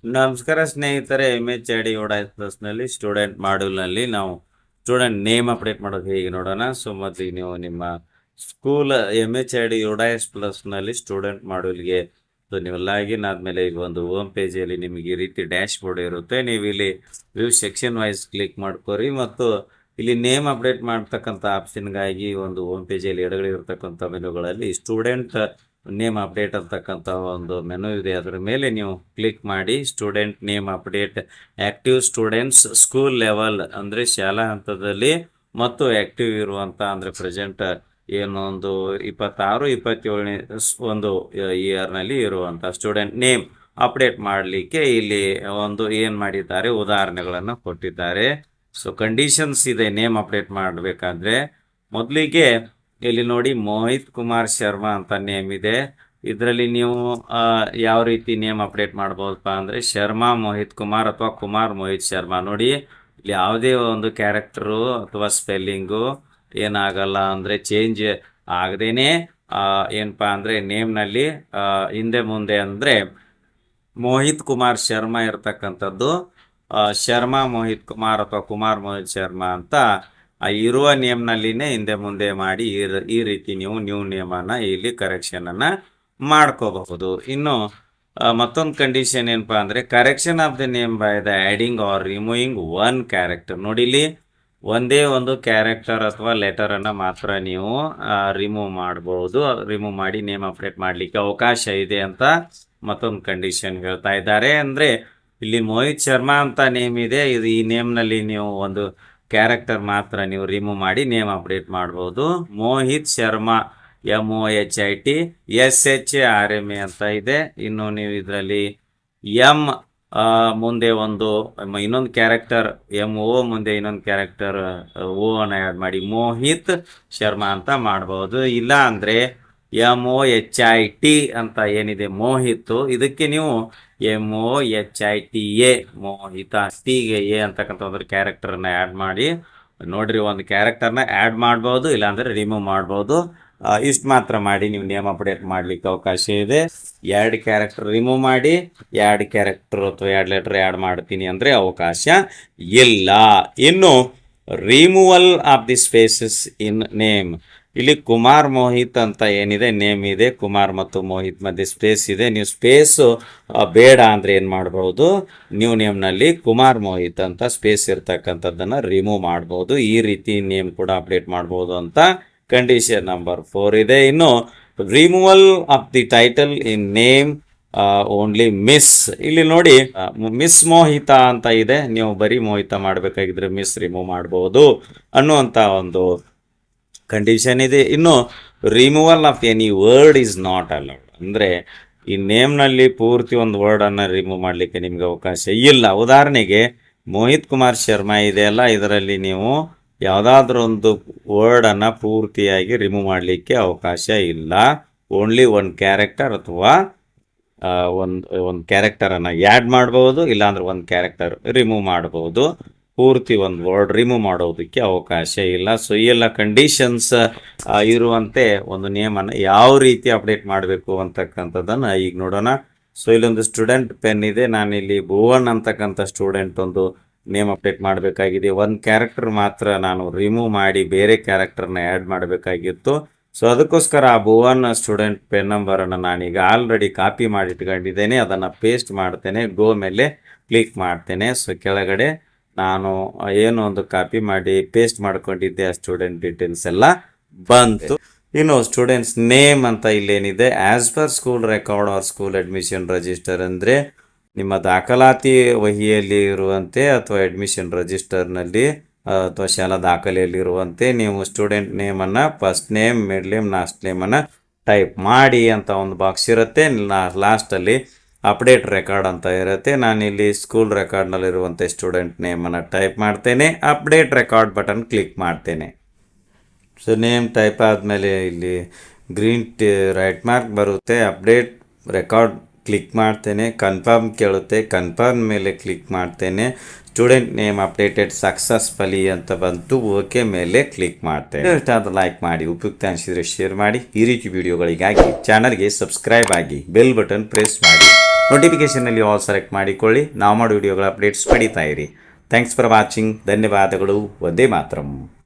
ನಮಸ್ಕಾರ ಸ್ನೇಹಿತರೆ, MHID ನಲ್ಲಿ ಸ್ಟೂಡೆಂಟ್ ಮಾಡ್ಯೂಲ್ನಲ್ಲಿ ನಾವು ಸ್ಟೂಡೆಂಟ್ ನೇಮ್ ಅಪ್ಡೇಟ್ ಮಾಡೋದು ಹೇಗೆ ನೋಡೋಣ. ಸೊ ಮೊದಲಿಗೆ ನೀವು ನಿಮ್ಮ ಸ್ಕೂಲ್ MHID ಪ್ಲಸ್ನಲ್ಲಿ ಸ್ಟೂಡೆಂಟ್ ಮಾಡ್ಯೂಲ್ಗೆ ನೀವು ಲಾಗಿನ್ ಆದಮೇಲೆ ಈಗ ಒಂದು ಹೋಮ್ ಪೇಜಲ್ಲಿ ನಿಮಗೆ ಈ ರೀತಿ ಡ್ಯಾಶ್ ಬೋರ್ಡ್ ಇರುತ್ತೆ. ನೀವು ಇಲ್ಲಿ ವ್ಯೂ ಸೆಕ್ಷನ್ ವೈಸ್ ಕ್ಲಿಕ್ ಮಾಡ್ಕೊರಿ ಮತ್ತು ಇಲ್ಲಿ ನೇಮ್ ಅಪ್ಡೇಟ್ ಮಾಡ್ತಕ್ಕಂಥ ಆಪ್ಷನ್ಗಾಗಿ ಒಂದು ಹೋಮ್ ಪೇಜಲ್ಲಿ ಎಡಗಡೆ ಇರತಕ್ಕಂಥ ಮೆನುಗಳಲ್ಲಿ ಸ್ಟೂಡೆಂಟ್ ನೇಮ್ ಅಪ್ಡೇಟ್ ಅಂತಕ್ಕಂಥ ಒಂದು ಮೆನು ಇದೆ. ಅದರ ಮೇಲೆ ನೀವು ಕ್ಲಿಕ್ ಮಾಡಿ student name update active students school level ಅಂದರೆ ಶಾಲಾ ಹಂತದಲ್ಲಿ ಮತ್ತು ಆ್ಯಕ್ಟಿವ್ ಇರುವಂಥ ಅಂದರೆ ಪ್ರೆಸೆಂಟ್ ಏನು ಒಂದು 26-27ನೇ ಒಂದು ಇಯರ್ನಲ್ಲಿ ಇರುವಂಥ ಸ್ಟೂಡೆಂಟ್ ನೇಮ್ ಅಪ್ಡೇಟ್ ಮಾಡಲಿಕ್ಕೆ ಇಲ್ಲಿ ಒಂದು ಏನು ಮಾಡಿದ್ದಾರೆ, ಉದಾಹರಣೆಗಳನ್ನು ಕೊಟ್ಟಿದ್ದಾರೆ. ಸೊ ಕಂಡೀಷನ್ಸ್ ಇದೆ ನೇಮ್ ಅಪ್ಡೇಟ್ ಮಾಡಬೇಕಾದ್ರೆ. ಮೊದಲಿಗೆ ಇಲ್ಲಿ ನೋಡಿ ಮೋಹಿತ್ ಕುಮಾರ್ ಶರ್ಮಾ ಅಂತ ನೇಮ್ ಇದೆ. ಇದರಲ್ಲಿ ನೀವು ಯಾವ ರೀತಿ ನೇಮ್ ಅಪ್ಡೇಟ್ ಮಾಡ್ಬೋದಪ್ಪ ಅಂದರೆ ಶರ್ಮಾ ಮೋಹಿತ್ ಕುಮಾರ್ ಅಥವಾ ಕುಮಾರ್ ಮೋಹಿತ್ ಶರ್ಮಾ. ನೋಡಿ ಇಲ್ಲಿ ಯಾವುದೇ ಒಂದು ಕ್ಯಾರೆಕ್ಟರು ಅಥವಾ ಸ್ಪೆಲ್ಲಿಂಗು ಏನಾಗಲ್ಲ, ಅಂದರೆ ಚೇಂಜ್ ಆಗದೇನೆ ಏನಪ್ಪ ಅಂದರೆ ನೇಮ್ನಲ್ಲಿ ಹಿಂದೆ ಮುಂದೆ ಅಂದರೆ ಮೋಹಿತ್ ಕುಮಾರ್ ಶರ್ಮಾ ಇರ್ತಕ್ಕಂಥದ್ದು ಶರ್ಮಾ ಮೋಹಿತ್ ಕುಮಾರ್ ಅಥವಾ ಕುಮಾರ್ ಮೋಹಿತ್ ಶರ್ಮಾ ಅಂತ ಇರುವ ನೇಮ್ನಲ್ಲಿನೇ ಹಿಂದೆ ಮುಂದೆ ಮಾಡಿ ಈ ರೀತಿ ನೀವು ನ್ಯೂ ನೇಮನ್ನು ಇಲ್ಲಿ ಕರೆಕ್ಷನನ್ನು ಮಾಡ್ಕೋಬಹುದು. ಇನ್ನು ಮತ್ತೊಂದು ಕಂಡೀಷನ್ ಏನಪ್ಪ ಅಂದರೆ correction of the name by the adding or removing one character. ನೋಡಿ ಇಲ್ಲಿ ಒಂದೇ ಒಂದು ಕ್ಯಾರೆಕ್ಟರ್ ಅಥವಾ ಲೆಟರನ್ನು ಮಾತ್ರ ನೀವು ರಿಮೂವ್ ಮಾಡ್ಬೋದು. ರಿಮೂವ್ ಮಾಡಿ ನೇಮ್ ಅಪ್ಡೇಟ್ ಮಾಡಲಿಕ್ಕೆ ಅವಕಾಶ ಇದೆ ಅಂತ ಮತ್ತೊಂದು ಕಂಡೀಷನ್ ಹೇಳ್ತಾ ಇದ್ದಾರೆ. ಅಂದರೆ ಇಲ್ಲಿ ಮೋಹಿತ್ ಶರ್ಮಾ ಅಂತ ನೇಮ್ ಇದೆ, ಇದು ಈ ನೇಮ್ನಲ್ಲಿ ನೀವು ಒಂದು ಕ್ಯಾರೆಕ್ಟರ್ ಮಾತ್ರ ನೀವು ರಿಮೂವ್ ಮಾಡಿ ನೇಮ್ ಅಪ್ಡೇಟ್ ಮಾಡ್ಬೋದು. ಮೋಹಿತ್ ಶರ್ಮಾ MOHIT SHRMA ಅಂತ ಇದೆ. ಇನ್ನು ನೀವು ಇದರಲ್ಲಿ ಎಮ್ ಮುಂದೆ ಒಂದು ಇನ್ನೊಂದು ಕ್ಯಾರೆಕ್ಟರ್ MO ಮುಂದೆ ಇನ್ನೊಂದು ಕ್ಯಾರೆಕ್ಟರ್ ಅನ್ನು ಆ್ಯಡ್ ಮಾಡಿ ಮೋಹಿತ್ ಶರ್ಮಾ ಅಂತ ಮಾಡ್ಬೋದು. ಇಲ್ಲ ಅಂದರೆ MOHIT ಅಂತ ಏನಿದೆ ಮೋಹಿತ್, ಇದಕ್ಕೆ ನೀವು MOHITA ಮೋಹಿತ ಟಿಗೆ ಎ ಅಂತಕ್ಕಂಥ ಒಂದು ಕ್ಯಾರೆಕ್ಟರ್ನ ಆ್ಯಡ್ ಮಾಡಿ ನೋಡ್ರಿ, ಒಂದು ಕ್ಯಾರೆಕ್ಟರ್ನ ಆ್ಯಡ್ ಮಾಡ್ಬೋದು, ಇಲ್ಲಾಂದರೆ ರಿಮೂವ್ ಮಾಡ್ಬೋದು. ಇಷ್ಟು ಮಾತ್ರ ಮಾಡಿ ನೀವು ನೇಮ್ ಅಪ್ಡೇಟ್ ಮಾಡಲಿಕ್ಕೆ ಅವಕಾಶ ಇದೆ. 2 ಕ್ಯಾರೆಕ್ಟರ್ ರಿಮೂವ್ ಮಾಡಿ 2 ಕ್ಯಾರೆಕ್ಟರ್ ಅಥವಾ 2 ಲೆಟರ್ ಆ್ಯಡ್ ಮಾಡ್ತೀನಿ ಅಂದರೆ ಅವಕಾಶ ಇಲ್ಲ. ಇನ್ನು removal of the spaces in name, ಇಲ್ಲಿ ಕುಮಾರ್ ಮೋಹಿತ್ ಅಂತ ಏನಿದೆ ನೇಮ್ ಇದೆ, ಕುಮಾರ್ ಮತ್ತು ಮೋಹಿತ್ ಮಧ್ಯೆ ಸ್ಪೇಸ್ ಇದೆ. ನೀವು ಸ್ಪೇಸು ಬೇಡ ಅಂದರೆ ಏನು ಮಾಡ್ಬೋದು, ನ್ಯೂ ನೇಮ್ನಲ್ಲಿ ಕುಮಾರ್ ಮೋಹಿತ್ ಅಂತ ಸ್ಪೇಸ್ ಇರ್ತಕ್ಕಂಥದ್ದನ್ನು ರಿಮೂವ್ ಮಾಡ್ಬೋದು. ಈ ರೀತಿ ನೇಮ್ ಕೂಡ ಅಪ್ಡೇಟ್ ಮಾಡ್ಬೋದು ಅಂತ ಕಂಡೀಷನ್ ನಂಬರ್ 4 ಇದೆ. ಇನ್ನು removal of the title in name only miss, ಇಲ್ಲಿ ನೋಡಿ ಮಿಸ್ ಮೋಹಿತ ಅಂತ ಇದೆ, ನೀವು ಬರೀ ಮೋಹಿತ ಮಾಡಬೇಕಾಗಿದ್ರೆ ಮಿಸ್ ರಿಮೂವ್ ಮಾಡ್ಬೋದು ಅನ್ನುವಂಥ ಒಂದು ಕಂಡೀಷನ್ ಇದೆ. ಇನ್ನು removal of any word is not allowed, ಅಂದರೆ ಈ ನೇಮ್ನಲ್ಲಿ ಪೂರ್ತಿ ಒಂದು ವರ್ಡನ್ನು ರಿಮೂವ್ ಮಾಡಲಿಕ್ಕೆ ನಿಮಗೆ ಅವಕಾಶ ಇಲ್ಲ. ಉದಾಹರಣೆಗೆ ಮೋಹಿತ್ ಕುಮಾರ್ ಶರ್ಮಾ ಇದೆಯಲ್ಲ, ಇದರಲ್ಲಿ ನೀವು ಯಾವುದಾದ್ರೂ ಒಂದು ವರ್ಡನ್ನು ಪೂರ್ತಿಯಾಗಿ ರಿಮೂವ್ ಮಾಡಲಿಕ್ಕೆ ಅವಕಾಶ ಇಲ್ಲ. ಓನ್ಲಿ ಒಂದು ಕ್ಯಾರೆಕ್ಟರ್ ಅಥವಾ ಒಂದು ಕ್ಯಾರೆಕ್ಟರನ್ನು ಆ್ಯಡ್ ಮಾಡ್ಬೋದು, ಇಲ್ಲಾಂದ್ರೆ ಒಂದು ಕ್ಯಾರೆಕ್ಟರ್ ರಿಮೂವ್ ಮಾಡ್ಬೋದು. ಪೂರ್ತಿ ಒಂದು ವರ್ಡ್ ರಿಮೂವ್ ಮಾಡೋದಕ್ಕೆ ಅವಕಾಶ ಇಲ್ಲ. ಸೊ ಈ ಎಲ್ಲ ಕಂಡೀಷನ್ಸ್ ಇರುವಂತೆ ಒಂದು ನೇಮನ್ನು ಯಾವ ರೀತಿ ಅಪ್ಡೇಟ್ ಮಾಡಬೇಕು ಅಂತಕ್ಕಂಥದ್ದನ್ನು ಈಗ ನೋಡೋಣ. ಸೊ ಇಲ್ಲೊಂದು ಸ್ಟೂಡೆಂಟ್ ಪೆನ್ ಇದೆ, ನಾನಿಲ್ಲಿ ಭುವನ್ ಅಂತಕ್ಕಂಥ ಸ್ಟೂಡೆಂಟ್ ಒಂದು ನೇಮ್ ಅಪ್ಡೇಟ್ ಮಾಡಬೇಕಾಗಿದೆ. ಒಂದು ಕ್ಯಾರೆಕ್ಟರ್ ಮಾತ್ರ ನಾನು ರಿಮೂವ್ ಮಾಡಿ ಬೇರೆ ಕ್ಯಾರೆಕ್ಟರ್ನ ಆ್ಯಡ್ ಮಾಡಬೇಕಾಗಿತ್ತು. ಸೊ ಅದಕ್ಕೋಸ್ಕರ ಆ ಭುವನ್ ಸ್ಟೂಡೆಂಟ್ ಪೆನ್ ನಂಬರನ್ನು ನಾನೀಗ ಆಲ್ರೆಡಿ ಕಾಪಿ ಮಾಡಿ ಇಟ್ಕೊಂಡಿದ್ದೇನೆ. ಅದನ್ನು ಪೇಸ್ಟ್ ಮಾಡ್ತೇನೆ, ಗೋ ಮೇಲೆ ಕ್ಲಿಕ್ ಮಾಡ್ತೇನೆ. ಸೊ ಕೆಳಗಡೆ ನಾನು ಏನು ಒಂದು ಕಾಪಿ ಮಾಡಿ ಪೇಸ್ಟ್ ಮಾಡ್ಕೊಂಡಿದ್ದೆ ಆ ಸ್ಟೂಡೆಂಟ್ ಡೀಟೇಲ್ಸ್ ಎಲ್ಲ ಬಂತು. ಇನ್ನು ಸ್ಟೂಡೆಂಟ್ಸ್ ನೇಮ್ ಅಂತ ಇಲ್ಲೇನಿದೆ, as per school record or school admission register, ಅಂದರೆ ನಿಮ್ಮ ದಾಖಲಾತಿ ವಹಿಯಲ್ಲಿ ಇರುವಂತೆ ಅಥವಾ ಅಡ್ಮಿಷನ್ ರಿಜಿಸ್ಟರ್ನಲ್ಲಿ ಅಥವಾ ಶಾಲಾ ದಾಖಲೆಯಲ್ಲಿರುವಂತೆ ನೀವು ಸ್ಟೂಡೆಂಟ್ ನೇಮನ್ನು first name, middle name, last ನೇಮನ್ನು ಟೈಪ್ ಮಾಡಿ ಅಂತ ಒಂದು ಬಾಕ್ಸ್ ಇರುತ್ತೆ. ಲಾಸ್ಟಲ್ಲಿ ಅಪ್ಡೇಟ್ ರೆಕಾರ್ಡ್ ಅಂತ ಇರುತ್ತೆ. ನಾನಿಲ್ಲಿ ಸ್ಕೂಲ್ ರೆಕಾರ್ಡ್ನಲ್ಲಿರುವಂಥ ಸ್ಟೂಡೆಂಟ್ ನೇಮನ್ನು ಟೈಪ್ ಮಾಡ್ತೇನೆ, ಅಪ್ಡೇಟ್ ರೆಕಾರ್ಡ್ ಬಟನ್ ಕ್ಲಿಕ್ ಮಾಡ್ತೇನೆ. ಸೊ ನೇಮ್ ಟೈಪ್ ಆದಮೇಲೆ ಇಲ್ಲಿ ಗ್ರೀನ್ ರೈಟ್ ಮಾರ್ಕ್ ಬರುತ್ತೆ, ಅಪ್ಡೇಟ್ ರೆಕಾರ್ಡ್ ಕ್ಲಿಕ್ ಮಾಡ್ತೇನೆ, ಕನ್ಫರ್ಮ್ ಕೇಳುತ್ತೆ, ಕನ್ಫರ್ಮ್ ಮೇಲೆ ಕ್ಲಿಕ್ ಮಾಡ್ತೇನೆ. ಸ್ಟೂಡೆಂಟ್ ನೇಮ್ ಅಪ್ಡೇಟೆಡ್ ಸಕ್ಸಸ್ಫುಲಿ ಅಂತ ಬಂತು, ಓಕೆ ಮೇಲೆ ಕ್ಲಿಕ್ ಮಾಡ್ತೇನೆ. ಇಷ್ಟಾದ ಲೈಕ್ ಮಾಡಿ, ಉಪಯುಕ್ತ ಅನಿಸಿದರೆ ಶೇರ್ ಮಾಡಿ. ಈ ರೀತಿ ವಿಡಿಯೋಗಳಿಗಾಗಿ ಚಾನಲ್ಗೆ ಸಬ್ಸ್ಕ್ರೈಬ್ ಆಗಿ, ಬೆಲ್ ಬಟನ್ ಪ್ರೆಸ್ ಮಾಡಿ. ನೋಟಿಫಿಕೇಷನಲ್ಲಿ ಆಲ್ ಸೆಲೆಕ್ಟ್ ಮಾಡಿಕೊಳ್ಳಿ. ನಾವು ಮಾಡೋ ವಿಡಿಯೋಗಳ ಅಪ್ಡೇಟ್ಸ್ ಪಡಿತಾ ಇರಿ. Thanks for watching. ಧನ್ಯವಾದಗಳು. ವಂದೇ ಮಾತರಂ.